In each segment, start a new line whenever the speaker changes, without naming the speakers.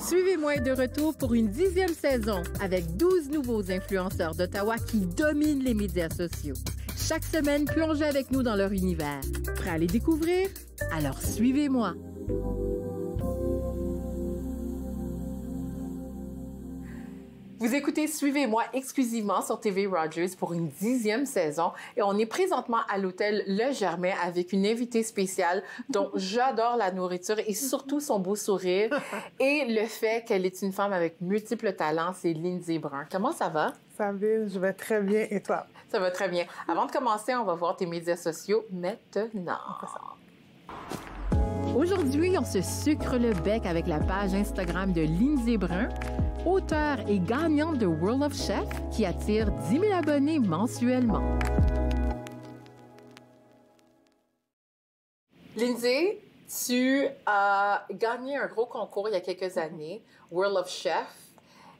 Suivez-moi est de retour pour une 10e saison avec 12 nouveaux influenceurs d'Ottawa qui dominent les médias sociaux. Chaque semaine, plongez avec nous dans leur univers. Prêt à les découvrir? Alors suivez-moi. Vous écoutez Suivez-moi exclusivement sur TV Rogers pour une 10e saison et on est présentement à l'hôtel Le Germain avec une invitée spéciale dont j'adore la nourriture et surtout son beau sourire et le fait qu'elle est une femme avec multiples talents, c'est Lindsay Brun. Comment ça va?
Sabine, je vais très bien et toi?
Ça va très bien. Avant de commencer, on va voir tes médias sociaux maintenant. Aujourd'hui, on se sucre le bec avec la page Instagram de Lindsay Brun, auteure et gagnante de World of Chef, qui attire 10 000 abonnés mensuellement. Lindsay, tu as gagné un gros concours il y a quelques années, World of Chef.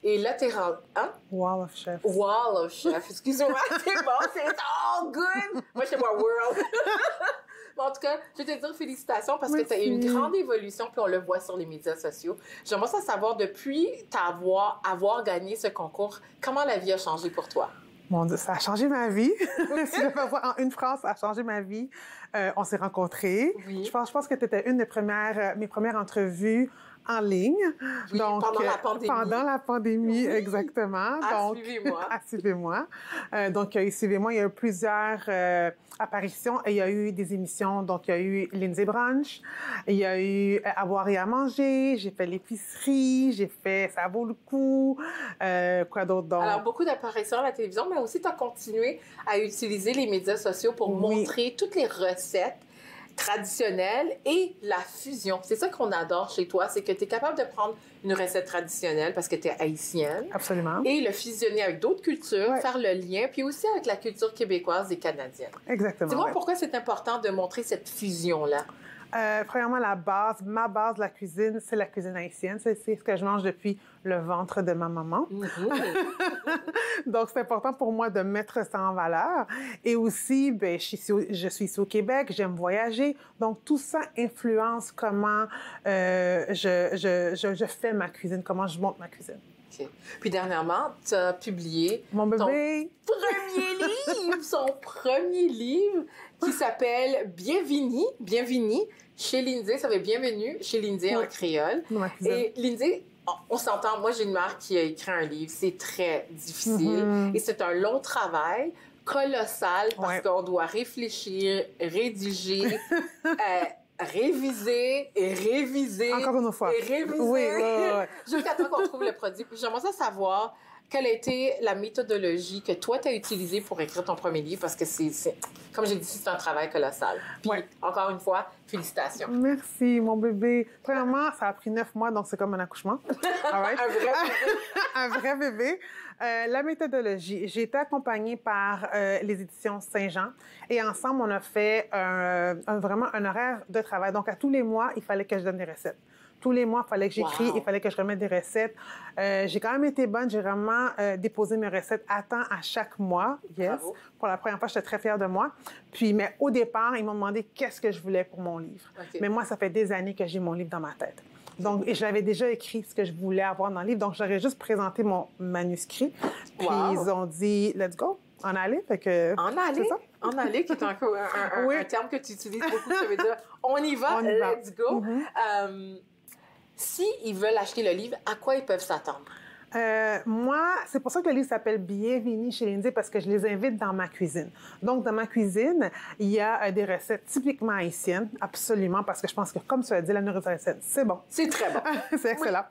Et là, t'es rendu... Hein?
Wall of Chef.
Wall of Chef. Excuse-moi, c'est bon, c'est all good. Moi, je sais pas World. Mais en tout cas, je vais te dire félicitations parce que tu as eu une grande évolution, puis on le voit sur les médias sociaux. J'aimerais ça savoir, depuis avoir gagné ce concours, comment la vie a changé pour toi?
Mon Dieu, ça a changé ma vie. Si je peux voir en une phrase, ça a changé ma vie. On s'est rencontrés. Oui. Je pense que tu étais une des mes premières entrevues en ligne.
Oui, donc, pendant la pandémie.
Pendant la pandémie, oui. Exactement. Donc,
Suivez-moi.
Suivez-moi. Donc, Suivez-moi, il y a eu plusieurs apparitions et il y a eu des émissions. Donc, il y a eu Lindsay Brunch, il y a eu À boire et à manger, j'ai fait l'épicerie, j'ai fait Ça vaut le coup. Quoi d'autre donc?
Alors, beaucoup d'apparitions à la télévision, mais aussi tu as continué à utiliser les médias sociaux pour montrer toutes les recettes traditionnelle et la fusion. C'est ça qu'on adore chez toi, c'est que tu es capable de prendre une recette traditionnelle parce que tu es haïtienne.
Absolument.
Et le fusionner avec d'autres cultures, faire le lien, puis aussi avec la culture québécoise et canadienne.
Exactement.
Dis-moi pourquoi c'est important de montrer cette fusion-là?
Premièrement, ma base de la cuisine, c'est la cuisine haïtienne. C'est ce que je mange depuis le ventre de ma maman. Donc, c'est important pour moi de mettre ça en valeur. Et aussi, ben, je suis ici au Québec, j'aime voyager. Donc, tout ça influence comment je fais ma cuisine, comment je monte ma cuisine.
Okay. Puis dernièrement, tu as publié
mon bébé.
son premier livre qui s'appelle Bienvenue chez Lindsay. Ça fait Bienvenue chez Lindsay en créole. Et Lindsay, on s'entend, moi j'ai une mère qui a écrit un livre, c'est très difficile et c'est un long travail colossal parce qu'on doit réfléchir, rédiger, réviser et réviser.
Encore une fois.
Et réviser.
Oui.
Jusqu'à temps qu'on trouve le produit. Puis j'aimerais ça savoir quelle a été la méthodologie que toi, tu as utilisée pour écrire ton premier livre, parce que c'est comme j'ai dit, c'est un travail colossal. Puis, encore une fois, félicitations.
Merci, mon bébé. Premièrement, ça a pris 9 mois, donc c'est comme un accouchement.
All right.
Un vrai bébé. La méthodologie. J'ai été accompagnée par les éditions Saint-Jean et ensemble, on a fait vraiment un horaire de travail. Donc, à tous les mois, il fallait que je donne des recettes. Tous les mois, il fallait que j'écris, il fallait que je remette des recettes. J'ai quand même été bonne. J'ai vraiment déposé mes recettes à temps à chaque mois. Yes. Bravo. Pour la première fois, j'étais très fière de moi. Puis, mais au départ, ils m'ont demandé qu'est-ce que je voulais pour mon livre. Okay. Mais moi, ça fait des années que j'ai mon livre dans ma tête. Donc, et je l'avais déjà écrit ce que je voulais avoir dans le livre. Donc, j'aurais juste présenté mon manuscrit. Puis, ils ont dit, let's go. En aller, fait que...
En aller? En aller, qui est encore un terme que tu utilises beaucoup. Ça veut dire, on y va, let's go. Si ils veulent acheter le livre, à quoi ils peuvent s'attendre?
Moi, c'est pour ça que le livre s'appelle Bienvenue chez Lindsay, parce que je les invite dans ma cuisine. Donc, dans ma cuisine, il y a des recettes typiquement haïtiennes, absolument, parce que je pense que, comme tu as dit, la nourriture haïtienne, c'est bon.
C'est très bon.
C'est excellent.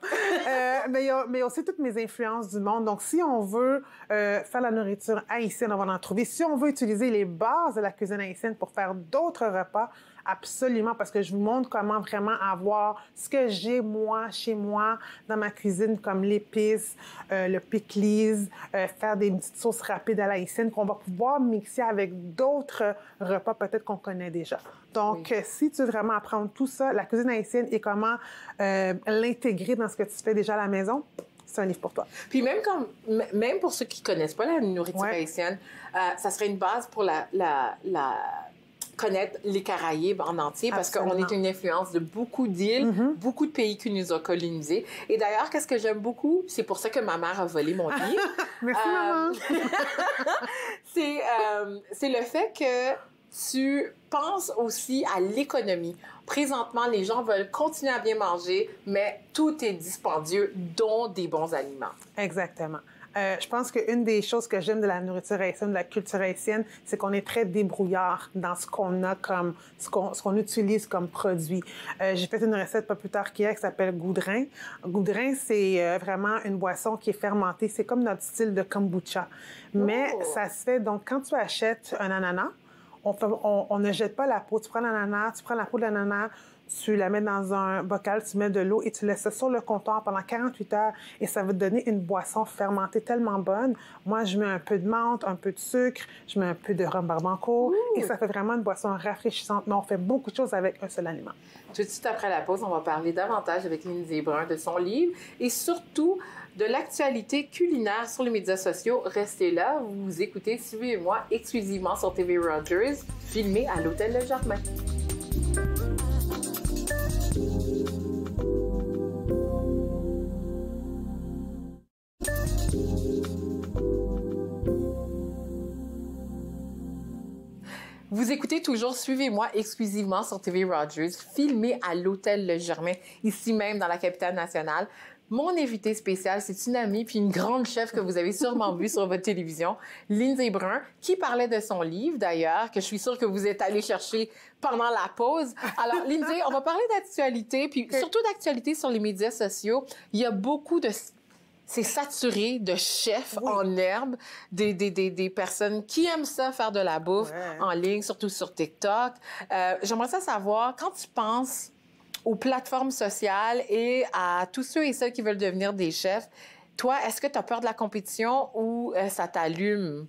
Mais il y a aussi toutes mes influences du monde. Donc, si on veut faire la nourriture haïtienne, on va en trouver. Si on veut utiliser les bases de la cuisine haïtienne pour faire d'autres repas, absolument, parce que je vous montre comment vraiment avoir ce que j'ai, moi, chez moi, dans ma cuisine, comme l'épice, le pickles, faire des petites sauces rapides à la haïtienne qu'on va pouvoir mixer avec d'autres repas peut-être qu'on connaît déjà. Donc, si tu veux vraiment apprendre tout ça, la cuisine haïtienne et comment l'intégrer dans ce que tu fais déjà à la maison, c'est un livre pour toi.
Puis même pour ceux qui connaissent pas la nourriture haïtienne, ça serait une base pour connaître les Caraïbes en entier parce
Absolument.
qu'on est une influence de beaucoup d'îles, beaucoup de pays qui nous ont colonisés. Et d'ailleurs, qu'est-ce que j'aime beaucoup? C'est pour ça que ma mère a volé mon livre.
Merci, maman!
C'est le fait que tu penses aussi à l'économie. Présentement, les gens veulent continuer à bien manger, mais tout est dispendieux, dont des bons aliments.
Exactement. Je pense qu'une des choses que j'aime de la nourriture haïtienne, de la culture haïtienne, c'est qu'on est très débrouillard dans ce qu'on a comme, ce qu'on utilise comme produit. J'ai fait une recette pas plus tard qu'hier qui s'appelle goudrin. Goudrin, c'est vraiment une boisson qui est fermentée. C'est comme notre style de kombucha. Mais ça se fait, donc quand tu achètes un ananas, on ne jette pas la peau. Tu prends l'ananas, tu prends la peau de l'ananas, tu la mets dans un bocal, tu mets de l'eau et tu laisses ça sur le comptoir pendant 48 heures et ça va te donner une boisson fermentée tellement bonne. Moi, je mets un peu de menthe, un peu de sucre, je mets un peu de rhum barbancourt et ça fait vraiment une boisson rafraîchissante. Mais on fait beaucoup de choses avec un seul aliment.
Tout de suite après la pause, on va parler davantage avec Lindsay Brun de son livre et surtout de l'actualité culinaire sur les médias sociaux. Restez là, vous écoutez Suivez-moi exclusivement sur TV Rogers, filmé à l'Hôtel Le Jardin. Vous écoutez toujours Suivez-moi exclusivement sur TV Rogers, filmé à l'Hôtel Le Germain, ici même dans la capitale nationale. Mon invité spécial, c'est une amie puis une grande chef que vous avez sûrement vue sur votre télévision, Lindsay Brun, qui parlait de son livre d'ailleurs, que je suis sûre que vous êtes allé chercher pendant la pause. Alors, Lindsay, on va parler d'actualité, puis surtout d'actualité sur les médias sociaux. Il y a beaucoup de... C'est saturé de chefs en herbe, des personnes qui aiment ça, faire de la bouffe en ligne, surtout sur TikTok. J'aimerais ça savoir, quand tu penses aux plateformes sociales et à tous ceux et celles qui veulent devenir des chefs, toi, est-ce que tu as peur de la compétition ou ça t'allume?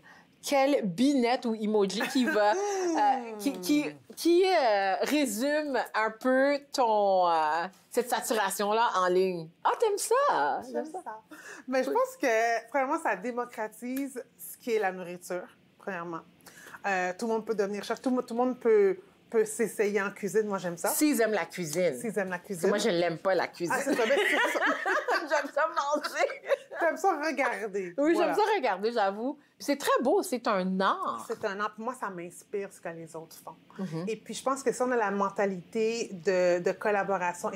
Quelle binette ou emoji qui va... qui résume un peu ton... cette saturation-là en ligne. Ah, t'aimes ça?
J'aime ça. Mais je pense que, premièrement, ça démocratise ce qui est la nourriture, premièrement. Tout le monde peut devenir chef. Tout le monde peut s'essayer en cuisine. Moi, j'aime ça.
S'ils aiment la cuisine.
S'ils aiment la cuisine.
Moi, je l'aime pas, la cuisine.
Ah, c'est ça.
J'aime ça manger.
J'aime ça regarder.
Oui, j'aime ça regarder, j'avoue. C'est très beau, c'est un art.
C'est un art. Pour moi, ça m'inspire ce que les autres font. Et puis, je pense que si on a la mentalité de collaboration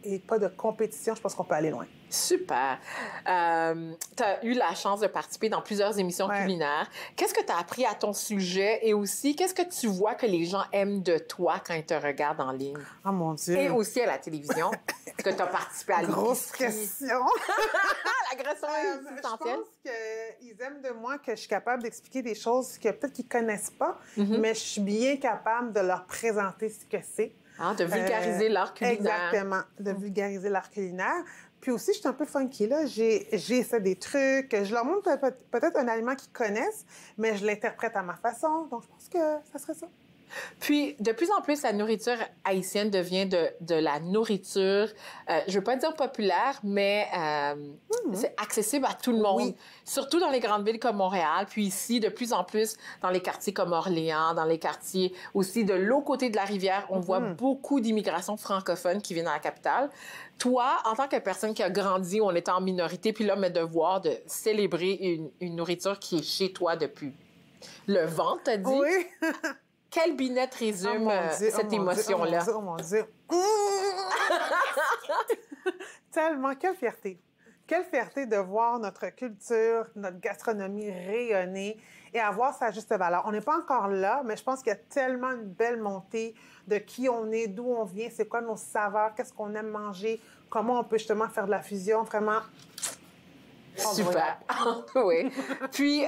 et pas de compétition, je pense qu'on peut aller loin.
Super. Tu as eu la chance de participer dans plusieurs émissions culinaires. Qu'est-ce que tu as appris à ton sujet et aussi, qu'est-ce que tu vois que les gens aiment de toi quand ils te regardent en ligne?
Oh mon Dieu!
Et aussi à la télévision. Est-ce que tu as participé à l'épicerie?
Grosse question!
L'agression existentielle?
Je pense qu'ils aiment de moi que je suis capable d'expliquer des choses que peut-être qu'ils ne connaissent pas, mais je suis bien capable de leur présenter ce que c'est.
Ah, de vulgariser l'art culinaire.
Exactement, de vulgariser l'art culinaire. Puis aussi, je suis un peu funky, là. J'essaie des trucs. Je leur montre peut-être un aliment qu'ils connaissent, mais je l'interprète à ma façon. Donc, je pense que ça serait ça.
Puis, de plus en plus, la nourriture haïtienne devient de la nourriture, je veux pas dire populaire, mais c'est accessible à tout le monde. Oui. Surtout dans les grandes villes comme Montréal, puis ici, de plus en plus, dans les quartiers comme Orléans, dans les quartiers aussi de l'autre côté de la rivière, on voit beaucoup d'immigration francophone qui vient dans la capitale. Toi, en tant que personne qui a grandi où on était en minorité, puis là, mes devoirs de célébrer une nourriture qui est chez toi depuis le ventre, t'as dit?
Oui.
Quelle binette résume cette émotion-là?
Oh mon Dieu! Tellement, quelle fierté! Quelle fierté de voir notre culture, notre gastronomie rayonner et avoir sa juste valeur. On n'est pas encore là, mais je pense qu'il y a tellement une belle montée de qui on est, d'où on vient, c'est quoi nos saveurs, qu'est-ce qu'on aime manger, comment on peut justement faire de la fusion, vraiment...
Super. Oui. Puis,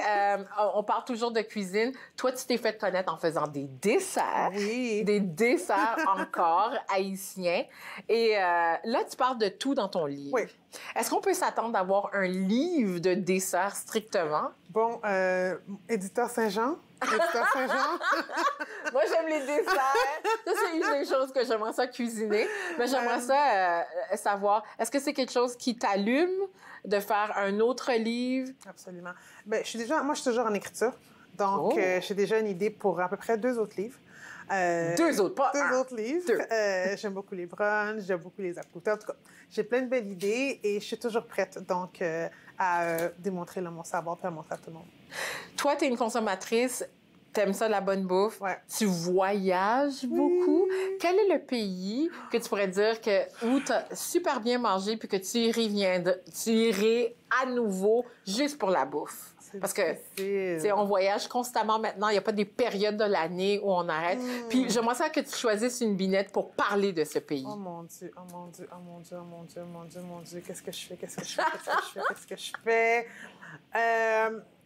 on parle toujours de cuisine. Toi, tu t'es fait connaître en faisant des desserts.
Oui.
Des desserts encore haïtiens. Et là, tu parles de tout dans ton livre.
Oui.
Est-ce qu'on peut s'attendre d'avoir un livre de desserts strictement?
Bon, éditeur Saint-Jean. Éditeur Saint-Jean.
Moi, j'aime les desserts. Ça, c'est une des choses que j'aimerais ça cuisiner. Mais j'aimerais ça savoir, est-ce que c'est quelque chose qui t'allume de faire un autre livre?
Absolument. Bien, moi, je suis toujours en écriture. Donc, j'ai déjà une idée pour à peu près 2 autres livres.
Deux autres, pas
deux
un.
autres livres.
Deux.
J'aime beaucoup les brunchs, j'aime beaucoup les à-côtés. En tout cas, j'ai plein de belles idées et je suis toujours prête, donc, à démontrer là, mon savoir et à montrer à tout le monde.
Toi, tu es une consommatrice, t'aimes ça, la bonne bouffe.
Ouais.
Tu voyages beaucoup. Quel est le pays que tu pourrais dire où tu as super bien mangé puis que tu irais à nouveau juste pour la bouffe? Parce que, on voyage constamment maintenant. Il n'y a pas des périodes de l'année où on arrête. Puis j'aimerais ça que tu choisisses une binette pour parler de ce pays.
Oh mon Dieu, oh mon Dieu, oh mon Dieu, oh mon Dieu, mon Dieu, mon Dieu. Qu'est-ce que je fais? Qu'est-ce que je fais? Qu'est-ce que je fais? Qu'est-ce que je fais?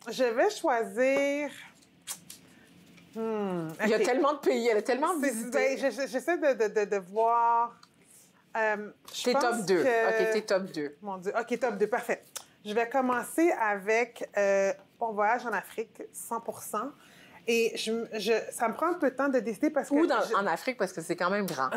Je vais choisir... Okay.
Il y a tellement de pays, elle a tellement visité.
J'essaie de voir...
T'es top 2. OK, t'es top 2.
Mon Dieu. OK, top 2, parfait. Je vais commencer avec mon voyage en Afrique, 100%. Et ça me prend un peu de temps de décider parce que...
Où en Afrique, parce que c'est quand même grand?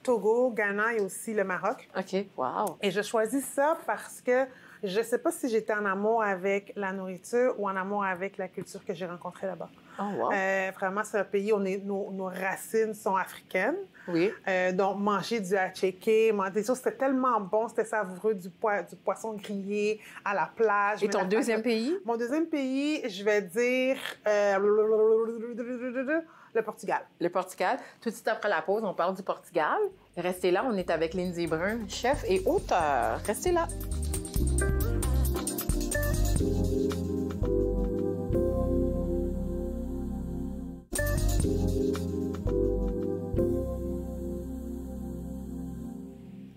Togo, Ghana et aussi le Maroc.
OK, wow.
Et je choisis ça parce que je ne sais pas si j'étais en amour avec la nourriture ou en amour avec la culture que j'ai rencontrée là-bas.
Oh, wow.
Vraiment, c'est un pays où nos racines sont africaines.
Oui.
Donc, manger du hatchéké, des choses, c'était tellement bon, c'était savoureux, du poisson grillé à la plage.
Et ton deuxième pays?
Mon deuxième pays, je vais dire le Portugal.
Le Portugal. Tout de suite après la pause, on parle du Portugal. Restez là, on est avec Lindsay Brun, chef et auteur. Restez là.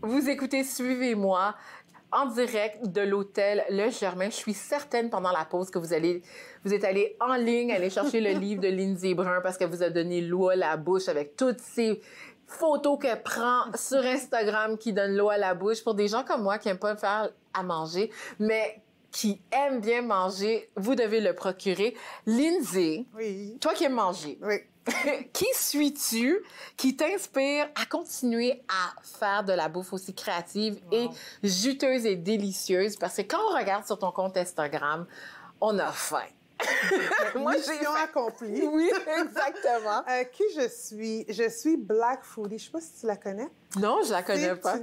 Vous écoutez Suivez-moi en direct de l'hôtel Le Germain. Je suis certaine pendant la pause que vous êtes allé en ligne aller chercher le livre de Lindsay Brun parce que vous a donné l'eau à la bouche avec toutes ces photos qu'elle prend sur Instagram qui donnent l'eau à la bouche pour des gens comme moi qui n'aiment pas faire à manger, mais qui aiment bien manger. Vous devez le procurer. Lindsay,
oui.
Toi qui aimes manger,
oui.
Qui suis-tu qui t'inspire à continuer à faire de la bouffe aussi créative et juteuse et délicieuse? Parce que quand on regarde sur ton compte Instagram, on a faim.
Moi, mission accomplie.
Oui, exactement.
Qui je suis? Je suis Black Foodie. Je ne sais pas si tu la connais.
Non, je la connais pas.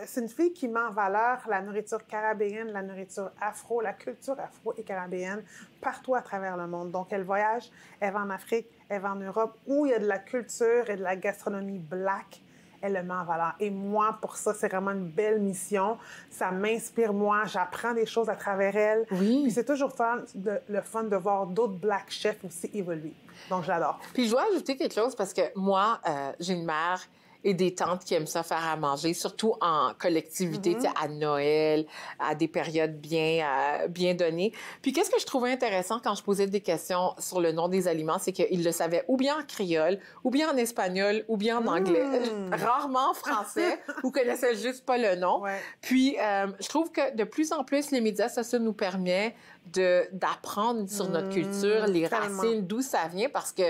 C'est une fille qui met en valeur la nourriture caribéenne, la nourriture afro, la culture afro et caribéenne partout à travers le monde. Donc, elle voyage, elle va en Afrique, elle va en Europe, où il y a de la culture et de la gastronomie black. Elle le met en valeur. Et moi, pour ça, c'est vraiment une belle mission. Ça m'inspire, moi. J'apprends des choses à travers elle.
Oui.
Puis c'est toujours le fun de voir d'autres black chefs aussi évoluer. Donc, j'adore.
Puis je dois ajouter quelque chose parce que moi, j'ai une mère et des tantes qui aiment ça faire à manger, surtout en collectivité, tu sais, à Noël, à des périodes bien données. Puis qu'est-ce que je trouvais intéressant quand je posais des questions sur le nom des aliments, c'est qu'ils le savaient ou bien en créole, ou bien en espagnol, ou bien en anglais. Rarement en français, ou connaissaient juste pas le nom.
Ouais.
Puis je trouve que de plus en plus, les médias sociaux nous permettent d'apprendre sur notre culture, les racines, d'où ça vient, parce que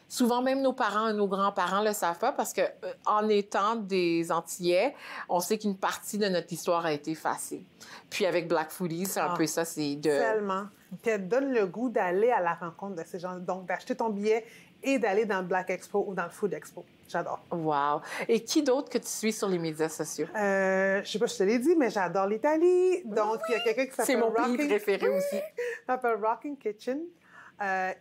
souvent, même nos parents et nos grands-parents le savent pas parce que, en étant des Antillais, on sait qu'une partie de notre histoire a été effacée. Puis avec Black Foodies, c'est un peu ça, c'est de...
Tellement. Puis elle te donne le goût d'aller à la rencontre de ces gens. Donc, d'acheter ton billet et d'aller dans le Black Expo ou dans le Food Expo. J'adore.
Wow. Et qui d'autre que tu suis sur les médias sociaux?
Je sais pas si je te l'ai dit, mais j'adore l'Italie. Donc, il y a quelqu'un qui s'appelle...
C'est mon pays préféré aussi.
s'appelle Rocking Kitchen.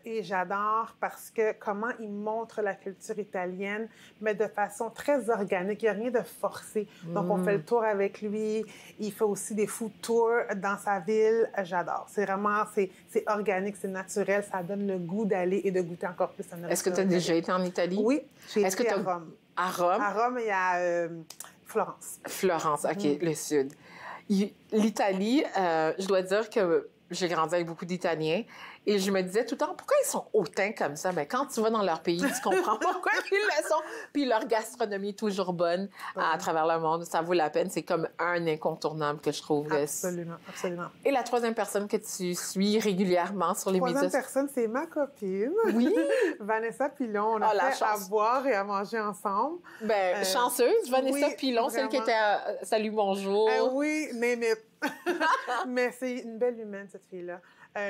Et j'adore parce que comment il montre la culture italienne, mais de façon très organique. Il n'y a rien de forcé. Donc, on fait le tour avec lui. Il fait aussi des food tours dans sa ville. J'adore. C'est vraiment, c'est organique, c'est naturel. Ça donne le goût d'aller et de goûter encore plus à notre
Est-ce que tu as déjà été en Italie?
Oui, j'ai été à Rome.
À Rome?
À Rome et à Florence.
Florence, OK, le sud. L'Italie, je dois dire que j'ai grandi avec beaucoup d'Italiens et je me disais tout le temps, pourquoi ils sont hautains comme ça? Mais quand tu vas dans leur pays, tu comprends pourquoi ils le sont. Puis leur gastronomie est toujours bonne à travers le monde. Ça vaut la peine. C'est comme un incontournable que je trouve.
Absolument, absolument.
Et la troisième personne que tu suis régulièrement sur les médias?
La troisième personne, c'est ma copine.
Oui.
Vanessa Pilon. On a fait à boire et à manger ensemble.
Ben, chanceuse. Vanessa Pilon, celle qui était à Salut, bonjour.
Oui, mais c'est une belle humaine, cette fille-là.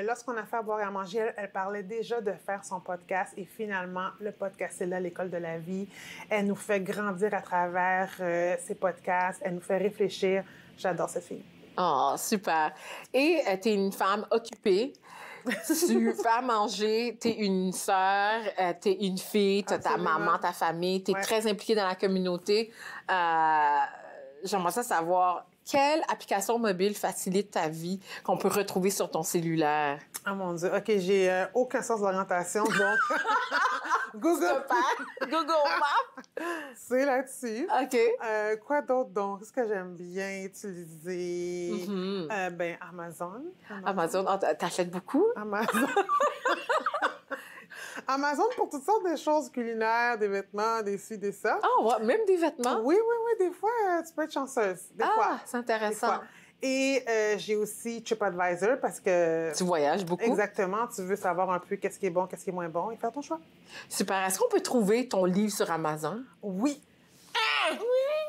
Lorsqu'on a fait à boire et à manger, elle parlait déjà de faire son podcast et finalement, le podcast est là, l'École de la vie. Elle nous fait grandir à travers ses podcasts, elle nous fait réfléchir. J'adore cette fille.
Oh, super. Et tu es une femme occupée. Tu fais à manger, tu es une sœur, tu es une fille, tu as ta maman, ta famille, tu es très impliquée dans la communauté. J'aimerais savoir, quelle application mobile facilite ta vie qu'on peut retrouver sur ton cellulaire?
Oh mon Dieu, OK, j'ai aucun sens d'orientation, donc Google
Maps.
C'est là-dessus.
OK.
Quoi d'autre donc? Qu'est-ce que j'aime bien utiliser? Amazon.
Amazon, t'achètes beaucoup?
Amazon. Amazon pour toutes sortes de choses culinaires, des vêtements, des ci, des ça.
Ah, ouais, même des vêtements?
Oui, des fois, tu peux être chanceuse. Des fois.
C'est intéressant.
Et j'ai aussi TripAdvisor parce que...
Tu voyages beaucoup?
Exactement. Tu veux savoir un peu qu'est-ce qui est bon, qu'est-ce qui est moins bon et faire ton choix.
Super. Est-ce qu'on peut trouver ton livre sur Amazon?
Oui.
Oui!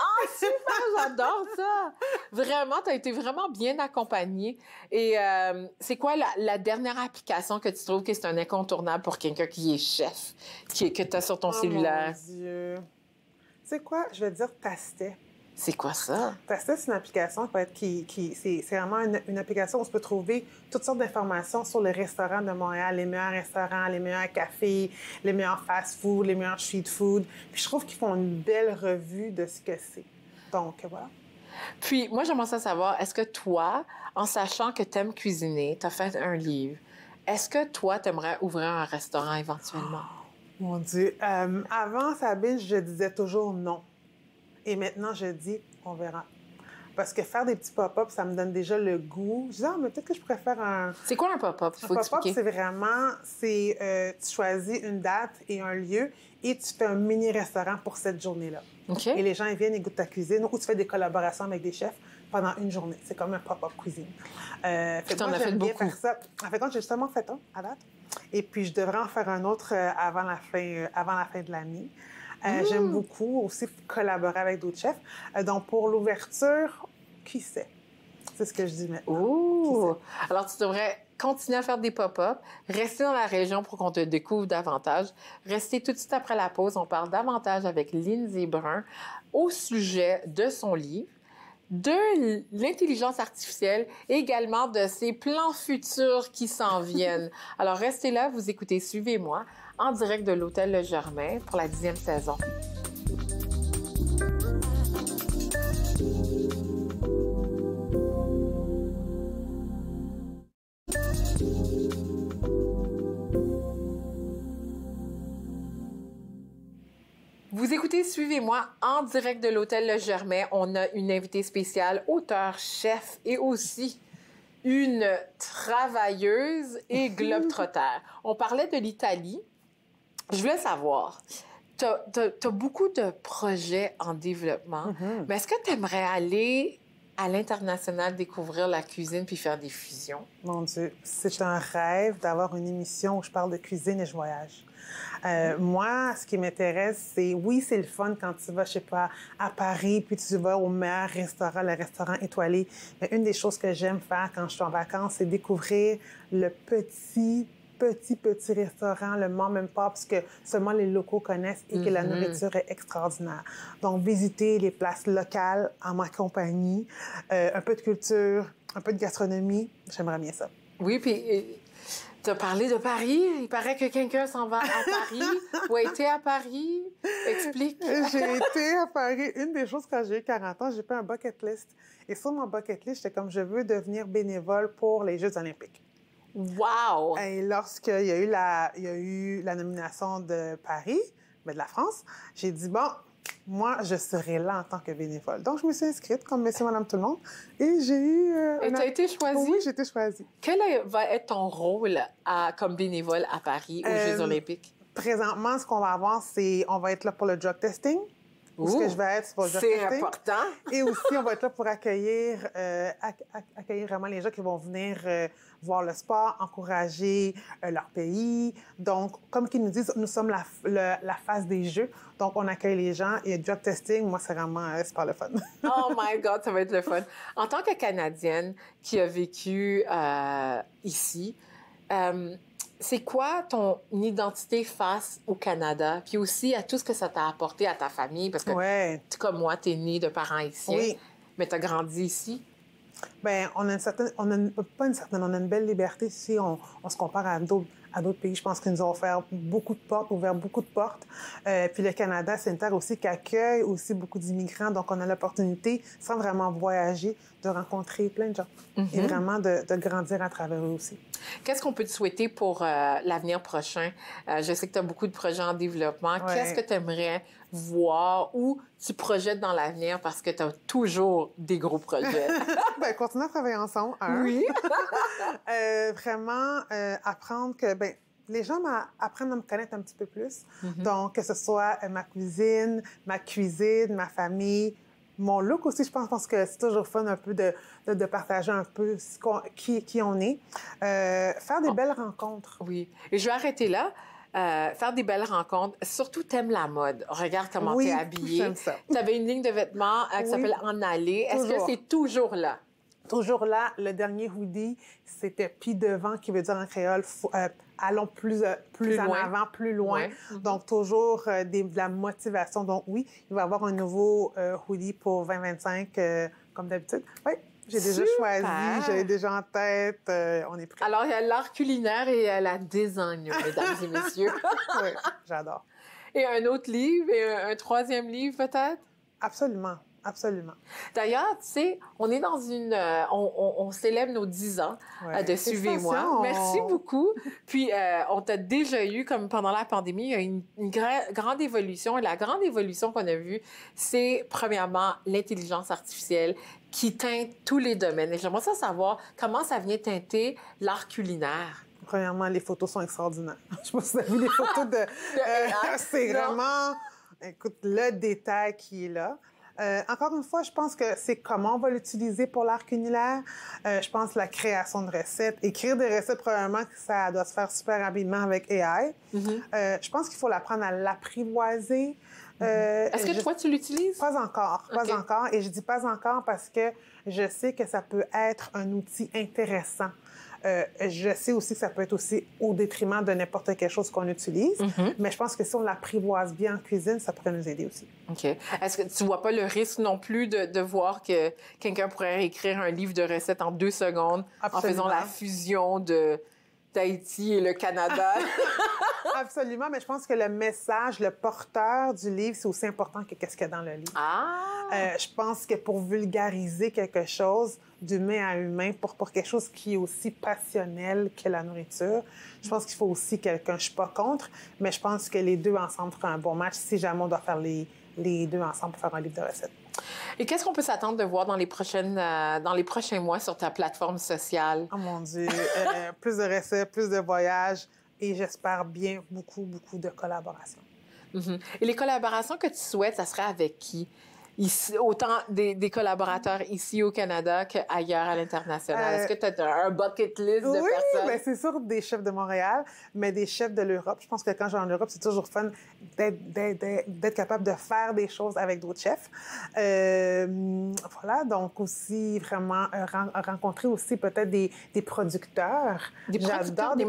Ah, super! J'adore ça! Vraiment, tu as été vraiment bien accompagnée. Et c'est quoi la dernière application que tu trouves que c'est un incontournable pour quelqu'un qui est chef, que tu as sur ton cellulaire?
Mon Dieu! Tu sais quoi? Je vais te dire Tastet.
C'est quoi ça?
Tastet, c'est une application c'est vraiment une application où on peut trouver toutes sortes d'informations sur les restaurants de Montréal, les meilleurs restaurants, les meilleurs cafés, les meilleurs fast-food, les meilleurs street-food. Puis je trouve qu'ils font une belle revue de ce que c'est. Donc, voilà.
Puis, moi, j'aimerais savoir, est-ce que toi, en sachant que tu aimes cuisiner, tu as fait un livre, est-ce que toi, tu aimerais ouvrir un restaurant éventuellement?
Oh, mon Dieu! Avant, Sabine, je disais toujours non. Et maintenant, je dis, on verra. Parce que faire des petits pop-up, ça me donne déjà le goût. Je dis, mais peut-être que je préfère un...
C'est quoi un pop-up?
Un pop-up, c'est vraiment... tu choisis une date et un lieu et tu fais un mini-restaurant pour cette journée-là.
OK.
Et les gens, ils viennent, ils goûtent ta cuisine ou tu fais des collaborations avec des chefs pendant une journée. C'est comme un pop-up cuisine.
Puis t'en as fait beaucoup.
Faire ça. En fait, j'ai justement fait un à date. Et puis, je devrais en faire un autre avant la fin de l'année. J'aime beaucoup aussi collaborer avec d'autres chefs. Donc, pour l'ouverture, qui sait? C'est ce que je dis maintenant.
Oh! Alors, tu devrais continuer à faire des pop-up, rester dans la région pour qu'on te découvre davantage. Rester tout de suite après la pause. On parle davantage avec Lindsay Brun au sujet de son livre, de l'intelligence artificielle et également de ses plans futurs qui s'en viennent. Alors, restez là, vous écoutez Suivez-moi en direct de l'Hôtel Le Germain pour la 10e saison. Vous écoutez Suivez-moi en direct de l'Hôtel Le Germain. On a une invitée spéciale, auteure, chef et aussi une travailleuse et globe-trotter. On parlait de l'Italie. Je voulais savoir, tu as beaucoup de projets en développement, mais est-ce que tu aimerais aller à l'international découvrir la cuisine puis faire des fusions?
Mon Dieu, c'est un rêve d'avoir une émission où je parle de cuisine et je voyage. Moi, ce qui m'intéresse, c'est le fun quand tu vas, je sais pas, à Paris, puis tu vas au meilleur restaurant, le restaurant étoilé. Mais une des choses que j'aime faire quand je suis en vacances, c'est découvrir le petit restaurant, le mom and pop, parce que seulement les locaux connaissent et que la nourriture est extraordinaire. Donc, visiter les places locales en ma compagnie, un peu de culture, un peu de gastronomie, j'aimerais bien ça.
Oui, puis tu as parlé de Paris. Il paraît que quelqu'un s'en va à Paris ou a été à Paris. Explique.
J'ai été à Paris. Une des choses, quand j'ai eu 40 ans, j'ai fait un bucket list. Et sur mon bucket list, j'étais comme, je veux devenir bénévole pour les Jeux olympiques.
Wow!
Et lorsqu'il y a eu la nomination de Paris, de la France, j'ai dit, bon, moi, je serai là en tant que bénévole. Donc, je me suis inscrite comme monsieur, madame, tout le monde. Et j'ai eu...
Et tu as été choisie?
Oui, j'ai été choisie.
Quel va être ton rôle comme bénévole à Paris aux Jeux olympiques?
Présentement, ce qu'on va avoir, c'est... On va être là pour le drug testing. Où ce que je vais être, c'est pour le drug testing.
C'est important.
Et aussi, on va être là pour accueillir vraiment les gens qui vont venir voir le sport, encourager leur pays. Donc, comme qu'ils nous disent, nous sommes la phase des Jeux. Donc, on accueille les gens. Et le drug testing, moi, c'est vraiment super le fun.
Oh my God, ça va être le fun. En tant que Canadienne qui a vécu ici, c'est quoi ton identité face au Canada? Puis aussi à tout ce que ça t'a apporté à ta famille, parce que comme moi, tu es née de parents haïtiens, mais tu as grandi ici.
Bien, on a une belle liberté si on se compare à d'autres pays. Je pense qu'ils nous ont ouvert beaucoup de portes. Puis le Canada, c'est une terre aussi qui accueille aussi beaucoup d'immigrants. Donc, on a l'opportunité, sans vraiment voyager, de rencontrer plein de gens et vraiment de grandir à travers eux aussi.
Qu'est-ce qu'on peut te souhaiter pour l'avenir prochain? Je sais que tu as beaucoup de projets en développement. Qu'est-ce que tu aimerais voir ou tu projettes dans l'avenir parce que tu as toujours des gros projets?
Bien, continuer à travailler ensemble.
Oui.
Vraiment apprendre que, bien, les gens apprennent à me connaître un petit peu plus. Donc, que ce soit ma cuisine, ma famille, mon look aussi, je pense que c'est toujours fun un peu de partager un peu qui on est. Faire des belles rencontres.
Oui. Et je vais arrêter là. Faire des belles rencontres. Surtout, t'aimes la mode. Regarde comment t'es habillée.
J'aime ça.
Tu avais une ligne de vêtements qui s'appelle En Aller. Est-ce que c'est toujours là?
Toujours là. Le dernier hoodie, c'était « Pis devant » qui veut dire en créole allons plus en avant, plus loin. Donc, toujours de la motivation. Donc, oui, il va y avoir un nouveau hoodie pour 2025, comme d'habitude. Oui, j'ai déjà choisi, j'avais déjà en tête, on est prêts.
Alors, il y a l'art culinaire et la design, mesdames et messieurs.
Oui, j'adore.
Et un autre livre, et un troisième livre peut-être?
Absolument. Absolument.
D'ailleurs, tu sais, on est dans une... on célèbre nos 10 ans de Suivez-moi. Merci beaucoup. Puis, on t'a déjà eu, comme pendant la pandémie, il y a une grande évolution. Et la grande évolution qu'on a vue, c'est, premièrement, l'intelligence artificielle qui teinte tous les domaines. Et j'aimerais savoir comment ça vient teinter l'art culinaire.
Premièrement, les photos sont extraordinaires. Je pense que vous avez vu les photos de... c'est vraiment... Écoute, le détail qui est là. Encore une fois, je pense que c'est comment on va l'utiliser pour l'art culinaire. Je pense la création de recettes. Écrire des recettes, probablement que ça doit se faire super rapidement avec AI. Je pense qu'il faut l'apprendre à l'apprivoiser.
Est-ce que toi, tu l'utilises?
Pas encore. Pas encore. Et je dis pas encore parce que je sais que ça peut être un outil intéressant. Je sais aussi que ça peut être aussi au détriment de n'importe quelle chose qu'on utilise, mais je pense que si on l'apprivoise bien en cuisine, ça pourrait nous aider aussi.
OK. Est-ce que tu vois pas le risque non plus de voir que quelqu'un pourrait écrire un livre de recettes en 2 secondes en faisant la fusion d'Haïti et le Canada?
Absolument, mais je pense que le message, le porteur du livre, c'est aussi important que qu'est-ce qu'il y a dans le livre. Je pense que pour vulgariser quelque chose d'humain à humain, pour quelque chose qui est aussi passionnel que la nourriture, je pense qu'il faut aussi quelqu'un. Je suis pas contre, mais je pense que les deux ensemble feraient un bon match si jamais on doit faire les deux ensemble pour faire un livre de recettes.
Et qu'est-ce qu'on peut s'attendre de voir dans les prochains mois sur ta plateforme sociale?
Oh mon Dieu! Plus de recettes, plus de voyages et j'espère bien beaucoup de collaborations.
Et les collaborations que tu souhaites, ça serait avec qui? Ici, autant des collaborateurs ici au Canada qu'ailleurs à l'international. Est-ce que tu as un bucket list de personnes?
Oui, bien, c'est sûr des chefs de Montréal, mais des chefs de l'Europe. Je pense que quand je vais en Europe, c'est toujours fun d'être capable de faire des choses avec d'autres chefs. Voilà, donc aussi vraiment rencontrer aussi peut-être des producteurs.
J'adore des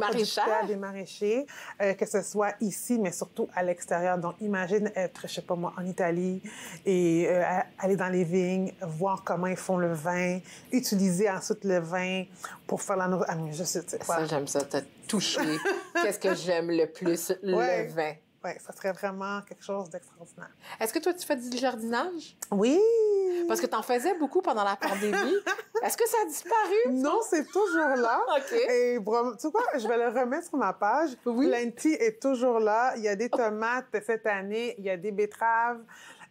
maraîchers, que ce soit ici, mais surtout à l'extérieur. Donc, imagine être, je sais pas moi, en Italie et aller dans les vignes, voir comment ils font le vin, utiliser ensuite le vin pour faire la nourriture. Ah, mais je sais quoi.
Ça, j'aime ça. T'as touché. Qu'est-ce que j'aime le plus? Le vin.
Oui, ça serait vraiment quelque chose d'extraordinaire.
Est-ce que toi, tu fais du jardinage?
Oui!
Parce que tu en faisais beaucoup pendant la pandémie. Est-ce que ça a disparu?
Non, c'est toujours là.
OK.
Et tu sais quoi? Je vais le remettre sur ma page.
Oui.
Plenty est toujours là. Il y a des tomates cette année. Il y a des betteraves.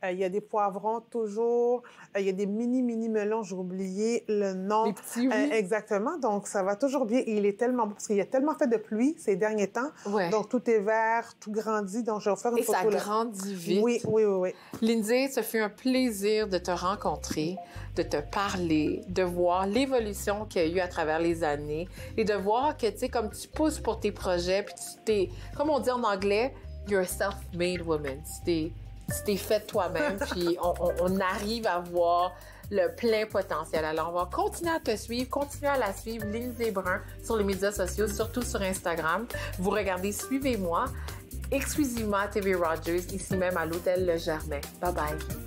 Il y a des poivrons toujours. Il y a des mini melons. J'ai oublié le nom.
Les petits, oui.
Exactement. Donc, ça va toujours bien. Et il est tellement beau parce qu'il y a tellement fait de pluie ces derniers temps.
Ouais.
Donc, tout est vert, tout grandit. Donc, je vais vous faire une photo.
Et ça grandit vite.
Oui.
Lindsay, ça fait un plaisir de te rencontrer, de te parler, de voir l'évolution qu'il y a eu à travers les années et de voir que, tu sais, comme tu pousses pour tes projets, puis tu t'es, comme on dit en anglais, you're a self-made woman. Tu t'es fait toi-même, puis on arrive à voir le plein potentiel. Alors, on va continuer à te suivre, continuer à la suivre, Lindsay Brun, sur les médias sociaux, surtout sur Instagram. Vous regardez Suivez-moi, exclusivement à TV Rogers, ici même à l'Hôtel Le Germain. Bye bye!